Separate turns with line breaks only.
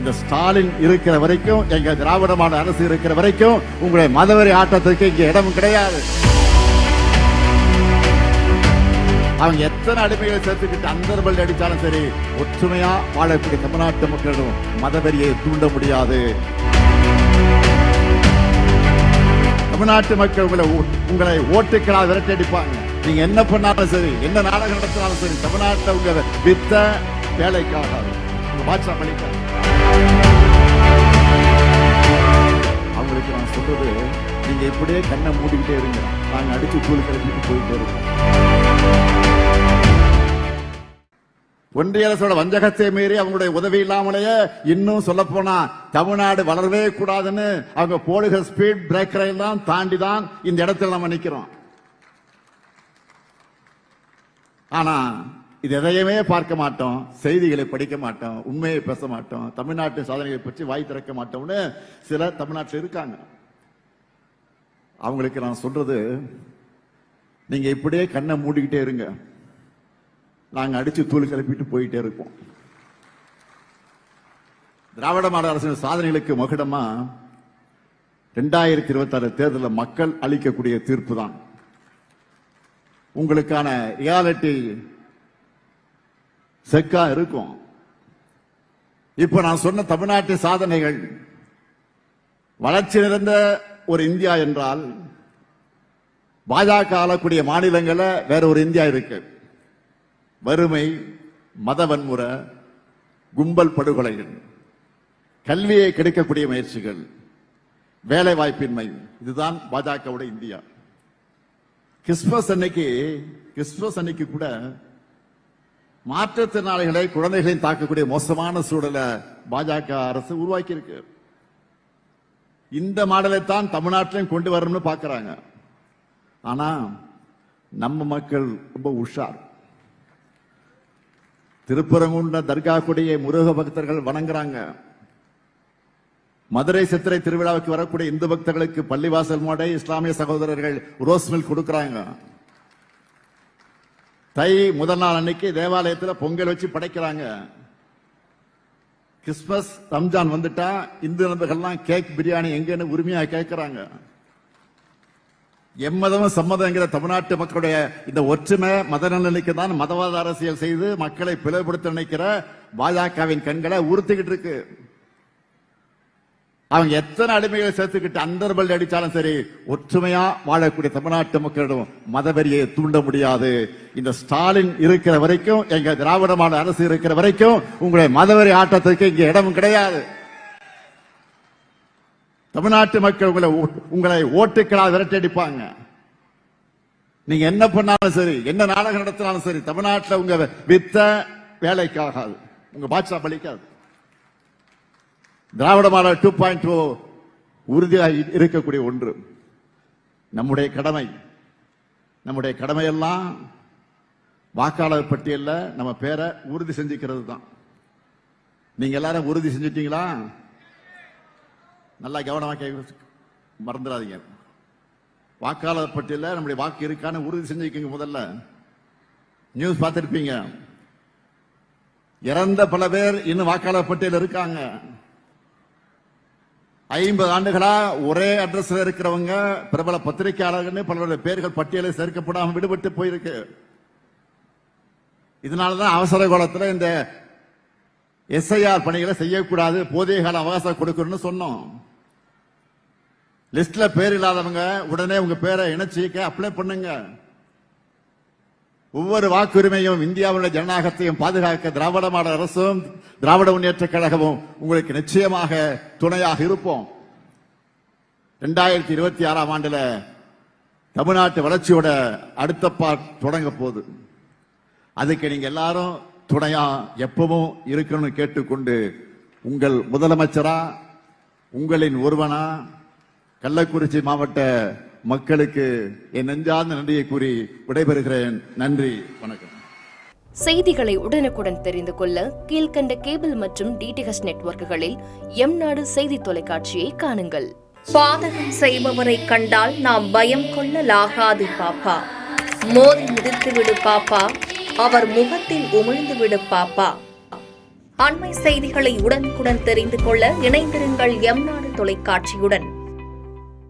இந்த ஸ்டாலின் இருக்கிற வரைக்கும், எங்க திராவிட மாடல் அரசு இருக்கிற வரைக்கும் உங்களுடைய மதவெறி ஆட்டத்துக்கு இங்க இடம் கிடையாது. அவங்க எத்தனை அடிமைகளை சேர்த்துக்கிட்டு அந்தர்பல் அடிச்சாலும் சரி, ஒற்றுமையா வாழக்கூடிய தமிழ்நாட்டு மக்களும் மதவெறியை தூண்ட முடியாது. தமிழ்நாட்டு மக்கள் உங்களை ஓட்டுக்களால் விரட்டி அடிப்பாங்க. நீங்க என்ன பண்ணாலும் சரி, என்ன நாடகம் நடத்தினாலும் சரி, தமிழ்நாட்டை உங்க வித்த வேலைக்காக உங்க பாட்சா பழிக்க. அவங்களுக்கு நான் சொல்றது, நீங்க இப்படியே கண்ணை மூடிக்கிட்டே இருங்க, நாங்க அடிச்சு கூலி கிளப்பிட்டு போயிட்டே இருக்கோம். ஒன்றிய அரசோட வஞ்சகத்தை மீறி அவங்களுடைய உதவி இல்லாமலேயே இன்னும் சொல்ல போனா தமிழ்நாடு வளரவே கூடாதுன்னு அவங்க போடுகிற ஸ்பீட் பிரேக்கரை தான் தாண்டி தான் இந்த இடத்துல நம்ம நிக்கிறோம். ஆனா இது எதையுமே பார்க்க மாட்டோம், செய்திகளை படிக்க மாட்டோம், உண்மையை பேச மாட்டோம், தமிழ்நாட்டு சாதனைகளை பற்றி வாய் திறக்க மாட்டோம்னு சில தமிழ்நாட்டில் இருக்காங்க. அவங்களுக்கு நான் சொல்றது, நீங்க இப்படியே கண்ணை மூடிக்கிட்டே இருங்க, நாங்க அடிச்சு தூள் கிளப்பிட்டு போயிட்டே இருக்கோம். திராவிட மாடல் அரசின் சாதனைகளுக்கு மகுடமா 2026 தேர்தலில் மக்கள் அளிக்கக்கூடிய தீர்ப்பு தான் உங்களுக்கான ரியாலிட்டி செக்கா இருக்கும். இப்ப நான் சொன்ன தமிழ்நாட்டு சாதனைகள் வளர்ச்சி நிறைந்த ஒரு இந்தியா என்றால், பாஜக ஆளக்கூடிய மாநிலங்களில் வேற ஒரு இந்தியா இருக்கு. வறுமை, மத வன்முறை, கும்பல் படுகொலைகள், கல்வியை கெடுக்கக்கூடிய முயற்சிகள், வேலை வாய்ப்பின்மை, இதுதான் பாஜகவுடைய இந்தியா. கிறிஸ்துமஸ் அன்னைக்கு கூட மாற்றுத்திறனாளிகளை, குழந்தைகளையும் தாக்கக்கூடிய மோசமான சூழலை பாஜக அரசு உருவாக்கி இருக்கு. இந்த மாடலை தான் தமிழ்நாட்டிலையும் கொண்டு வரணும்னு பாக்குறாங்க. ஆனா நம்ம மக்கள் ரொம்ப உஷார். திருப்பரங்குன்ற தர்கா கொடியை முருக பக்தர்கள் வணங்குறாங்க. மதுரை சித்திரை திருவிழாவுக்கு வரக்கூடிய இந்து பக்தர்களுக்கு பள்ளிவாசல் மோடை இஸ்லாமிய சகோதரர்கள் ரோஸ் மில்க் கொடுக்கறாங்க. தை முதல் நாள் அன்னைக்கு தேவாலயத்தில் பொங்கல் வச்சு படைக்கிறாங்க. கிறிஸ்துமஸ், ரம்ஜான் வந்துட்டா இந்து நண்பர்கள்லாம் கேக், பிரியாணி எங்கன்னு உரிமையா கேட்கிறாங்க. எம்மதமும் சம்மதங்கிற தமிழ்நாட்டு மக்களுடைய இந்த ஒற்றுமை மத நலனுக்கு தான் மதவாத அரசியல் செய்து மக்களை பிளவுபடுத்த நினைக்கிற பாஜகவின் கண்களை உறுத்திக்கிட்டு இருக்கு. அவங்க எத்தனை அடிமைகளை சேர்த்துக்கிட்டு அந்தர்பல் அடிச்சாலும் சரி, ஒற்றுமையா வாழக்கூடிய தமிழ்நாட்டு மக்களிடம் மதவெறியை தூண்ட முடியாது. இந்த ஸ்டாலின் இருக்கிற வரைக்கும், எங்க திராவிட மாடல் அரசு இருக்கிற வரைக்கும் உங்களுடைய மதவெறி ஆட்டத்துக்கு இங்க இடம் கிடையாது. தமிழ்நாட்டு மக்கள் உங்களை ஓட்டுக்களால் விரட்டி அடிப்பாங்க. நீங்க என்ன பண்ணாலும் சரி, என்ன நாடகம் நடத்தினாலும் சரி, தமிழ்நாட்டில் உங்க வித்த வேலைக்காகாது, உங்க பாட்சா பழிக்காது. திராவிட மாடல் 2.0 உறுதியாக இருக்கக்கூடிய ஒன்று. நம்முடைய கடமையெல்லாம் வாக்காளர் பட்டியல்ல நம்ம பேரை உறுதி செஞ்சுக்கிறது தான். நீங்க எல்லாரும் உறுதி செஞ்சுட்டீங்களா? நல்லா கவனமாக மறந்துடாதீங்க. வாக்காளர் பட்டியலில் நம்முடைய வாக்கு இருக்கான்னு உறுதி செஞ்சுக்கீங்க. முதல்ல நியூஸ் பார்த்திருப்பீங்க, இறந்த பல பேர் இன்னும் வாக்காளர் பட்டியல் இருக்காங்க. 50 ஆண்டுகளா ஒரே அட்ரஸ்ல இருக்கிறவங்க, பிரபல பத்திரிகையாளர்கள் பலருடைய பேர்கள் பட்டியலில் சேர்க்கப்படாமல் விடுபட்டு போயிருக்கு. இதனாலதான் அவசர காலத்தில் இந்த எஸ்ஐஆர் பணிகளை செய்யக்கூடாது, போதிய கால அவகாசம் கொடுக்கணும்னு சொன்னோம். லிஸ்ட்ல பேர் இல்லாதவங்க உடனே உங்க பேரை இணைச்சி அப்ளை பண்ணுங்க. ஒவ்வொரு வாக்குரிமையும் இந்தியாவுடைய ஜனநாயகத்தையும் பாதுகாக்க திராவிட மாடல் அரசும் திராவிட முன்னேற்ற கழகமும் உங்களுக்கு நிச்சயமாக துணையாக இருப்போம். 2026 ஆண்டுல தமிழ்நாட்டு வளர்ச்சியோட அடுத்த பார்ட் தொடங்க போகுது. அதுக்கு நீங்க எல்லாரும் துணையா எப்பவும் இருக்கணும்னு கேட்டுக்கொண்டு, உங்கள் முதலமைச்சரா, உங்களின் ஒருவனா, கள்ளக்குறிச்சி மாவட்ட மக்களுக்கு என் நெஞ்சார்ந்த நன்றியை கூறி விடைபெறுகிறேன். நன்றி, வணக்கம்.
செய்திகளை உடனுக்குடன் தெரிந்து கொள்ள கீழ்கண்ட கேபிள் மற்றும் டிடிஎச் நெட்வொர்க்குகளில் எம்நாடு செய்தி தொலைக்காட்சியை காணுங்கள்.
பாதகம் செய்பவரை கண்டால் நாம் பயம் கொள்ளலாகாது பாப்பா. மோதி மிதித்து விடு பாப்பா, அவர் முகத்தில் உமிழ்ந்து விடு பாப்பா. அண்மை செய்திகளை உடனுக்குடன் தெரிந்து கொள்ள இணைந்திருங்கள் எம் நாடு தொலைக்காட்சியுடன்.